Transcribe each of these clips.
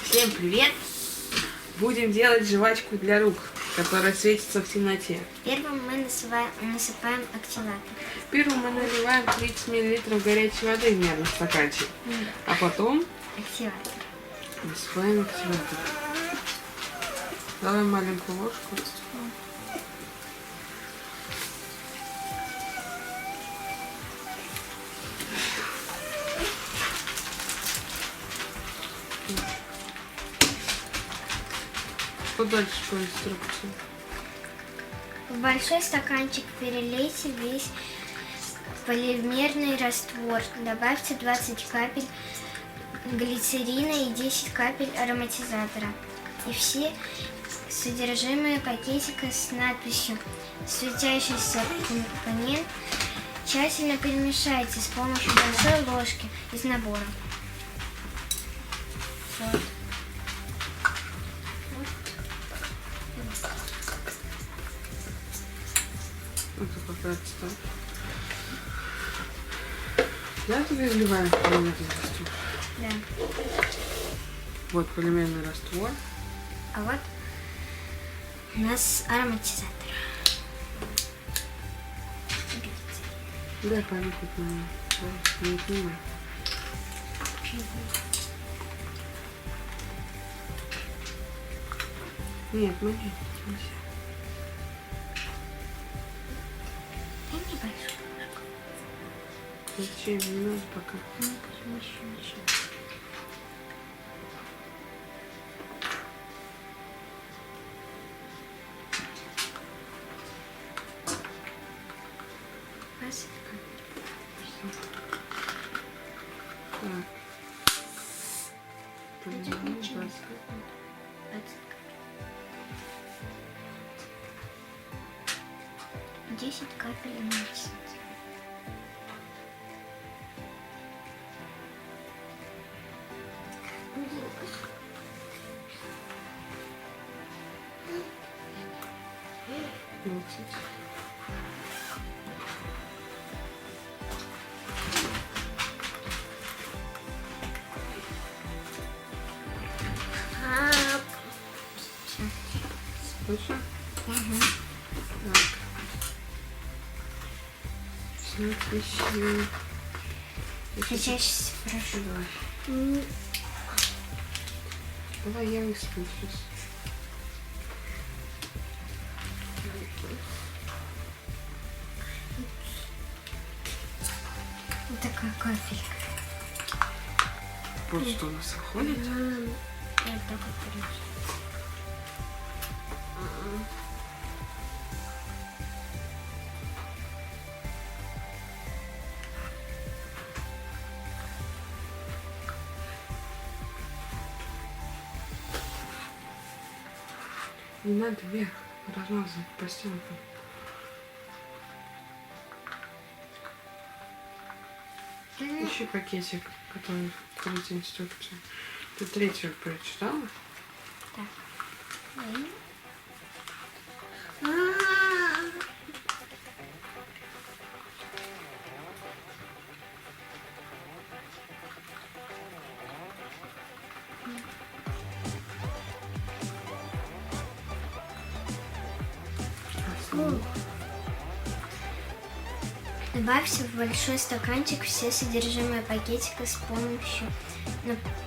Всем привет! Будем делать жвачку для рук, которая светится в темноте. Первым мы насыпаем активатор. Первым мы наливаем 30 мл горячей воды в мерный стаканчик, а потом Активатор. насыпаем активатор. Давай маленькую ложку. Что дальше по инструкции? В большой стаканчик перелейте весь полимерный раствор. Добавьте 20 капель глицерина и 10 капель ароматизатора. И все содержимое пакетика с надписью «Светящийся компонент» тщательно перемешайте с помощью большой ложки из набора. Вот. Это пока отставь. Да, ты разливаем полимерный раствор? Да. Вот полимерный раствор. А вот у нас ароматизатор. Дай понюхать на меня. Дай, не снимай. Нет, мы не. Дай мне большую ложку. Зачем? Не надо пока. Ну, потом еще. Посыпаем. Так. Полимерный раствор. 20 10 капель ароматизатора. Точно? Угу. Так. Сейчас еще. Сейчас прошу. Давай. Давай я выскочу сейчас. Вот такая капелька. Вот что у нас выходит. Вот так вот прям. Не надо вверх размазывать по стенкам. Ищи пакетик, который в третьей инструкции. Ты третью прочитала? Так. Добавьте в большой стаканчик все содержимое пакетика с помощью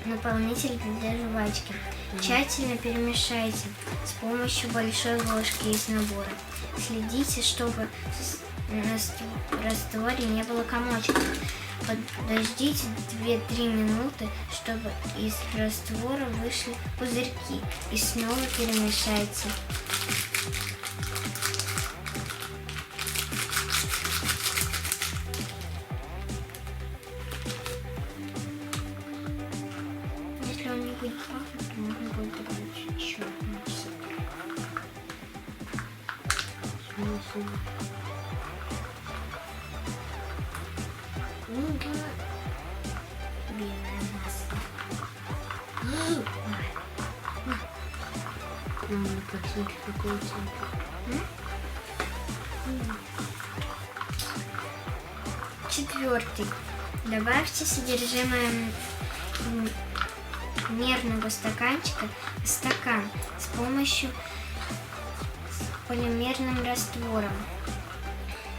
наполнителя для жвачки. Тщательно перемешайте с помощью большой ложки из набора. Следите, чтобы в растворе не было комочков. Подождите 2-3 минуты, чтобы из раствора вышли пузырьки, и снова перемешайте. Если он не будет пахнуть, то можно будет добавить еще белое масло. Картинки какой цвет? Четвертый. Добавьте содержимое мерного стаканчика в стакан с помощью полимерным раствором.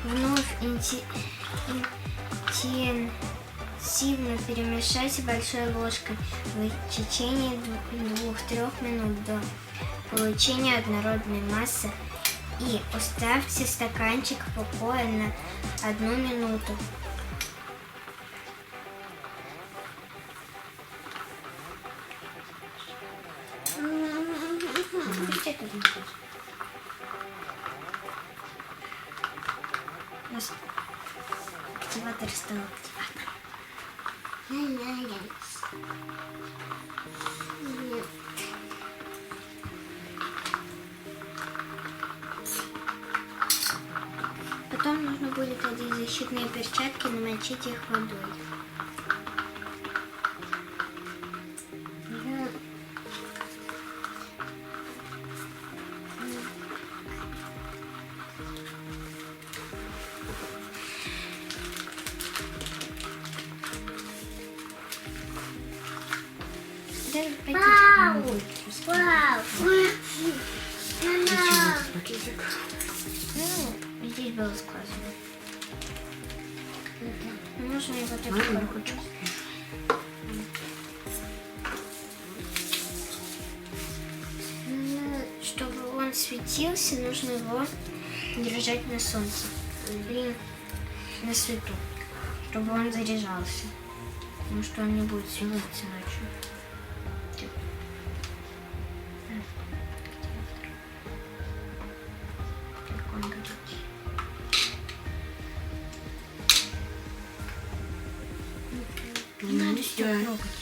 Вновь интенсивно перемешайте большой ложкой в течение 2-3 минут до получения однородной массы и оставьте стаканчик в покое на 1 минуту. Активатор стал активатор. Потом нужно будет одеть защитные перчатки и намочить их водой. Даже пакетик. Вау! Пакетик. Здесь было сказано. Можно его так Я хочу. Чтобы он светился, нужно его держать на солнце или на свету, чтобы он заряжался, потому что он не будет светиться ночью. Так он горит. Не надо все трогать.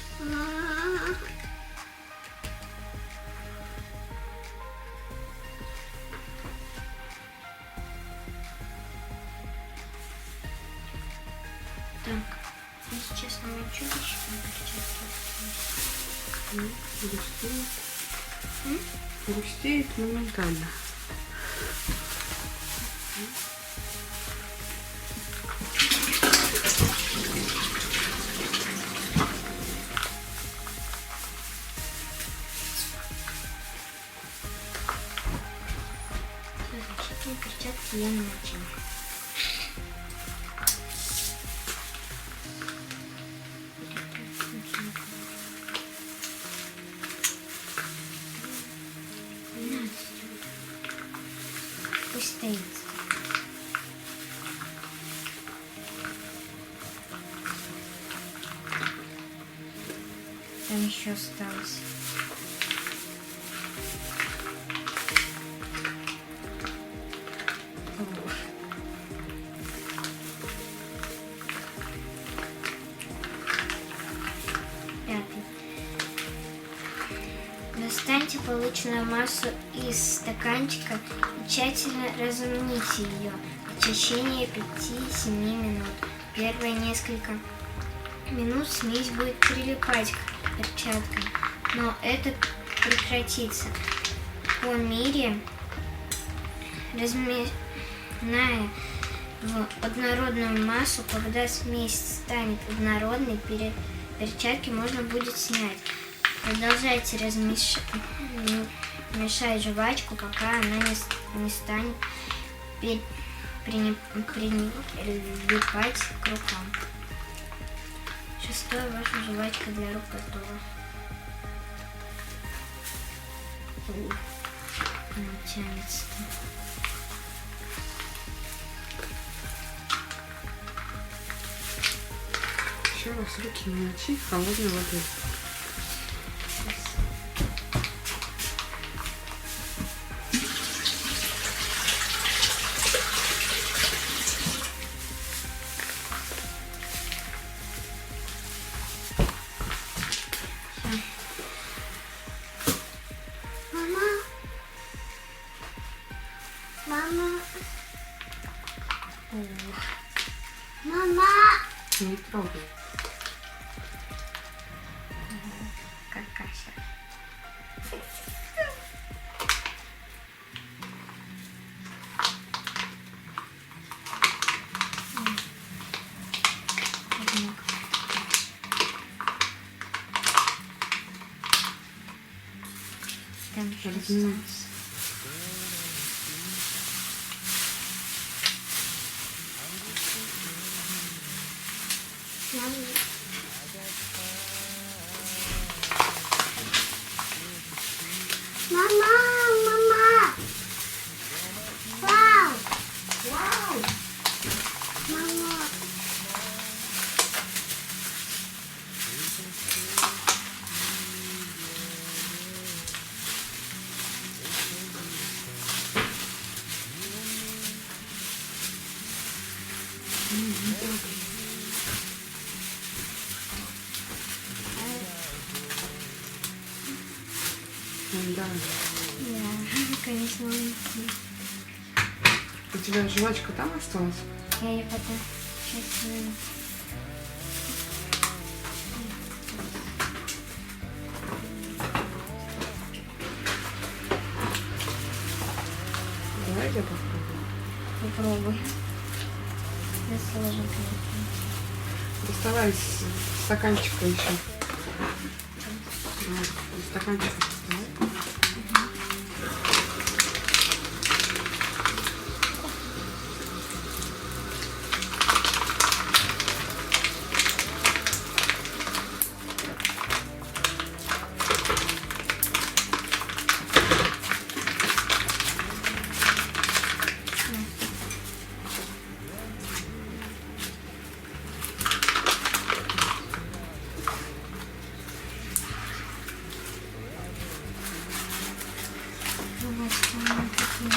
Так, я сейчас намочу защитные перчатки. Густеет моментально. Защитные перчатки я намочила. Пусть стоит. Там еще осталось. Пятый. Достаньте полученную массу из стаканчика и тщательно разомните ее в течение 5-7 минут. Первые несколько минут смесь будет прилипать к перчаткам, но это прекратится по мере разминая в однородную массу. Когда смесь станет однородной, перчатки можно будет снять. Продолжайте мешать жвачку, пока она не станет прилипать к рукам. Шестое. Ваша жвачка для рук готова. Она тянется. Еще раз руки не мочи холодной водой. Мама! Не трогай. Какаша. осталось. Мама, мама! Вау! Вау! Мама! Да. Да, конечно, маленький. У тебя жвачка там осталась? Я ее потом сейчас Давай я попробую. попробую. Я сложно, Доставай из стаканчика еще. Вот, из стаканчика доставай. Вот, там такие.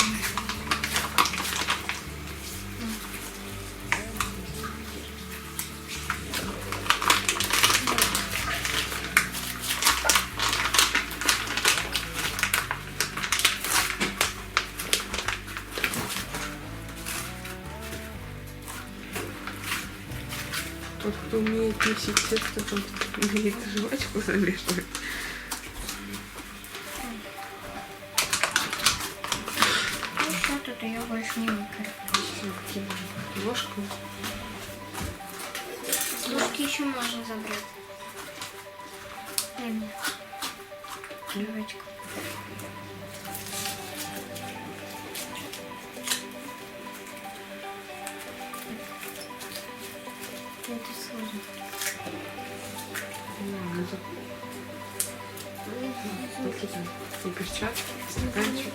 Тот, кто умеет месить тесто, тот умеет жвачку замешивать. Ну что, тут ее больше не выкрою. Всё, ложку. Ложки еще можно забрать. Дай мне. Жвачку. Это сложно. Ну, это... Руки там. И перчатки, стаканчик.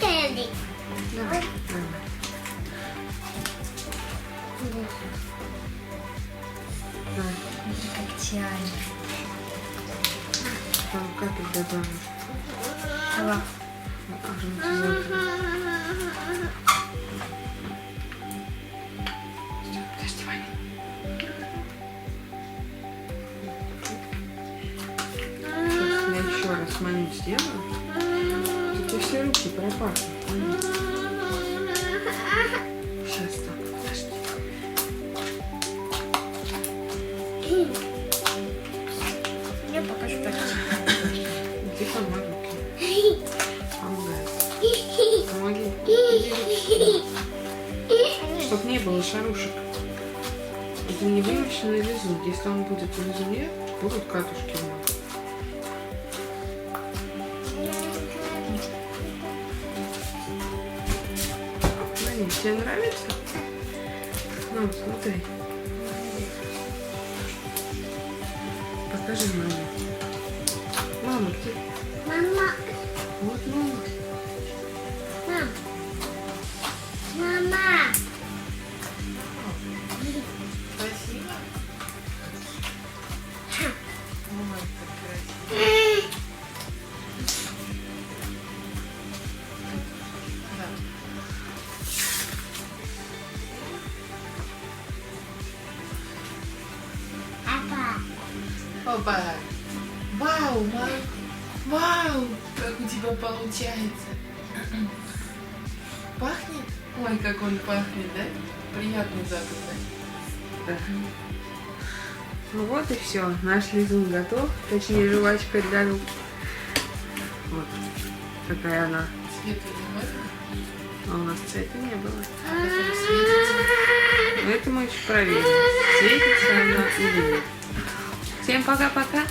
Кэнди. Давай, давай. Давай. Как чай. Там капель добавишь. Давай. Подожди, Ваня. Сейчас я еще раз маню сделаю. Тут у тебя все руки пропахнут. Сейчас так, подожди. Я покажу так. Иди помой руки. Помогай. Помоги. Иди руки. Чтоб не было шарушек. Это не вымощенный лизун. Если он будет в лизуне, будут катушки у нас. Маня, тебе нравится? Ну, смотри. Покажи маме. Мама, где? Мама. Вот мама. Мама. Опа! Вау, мам! Вау! Как у тебя получается? Пахнет? Ой, как он пахнет, да? Приятный запах, да? Ну вот и все. Наш лизун готов. Точнее, жвачка для рук. Вот такая она. Света не А у нас цвета не было. который светится. Но это мы еще проверим, светится она или нет. Всем пока-пока.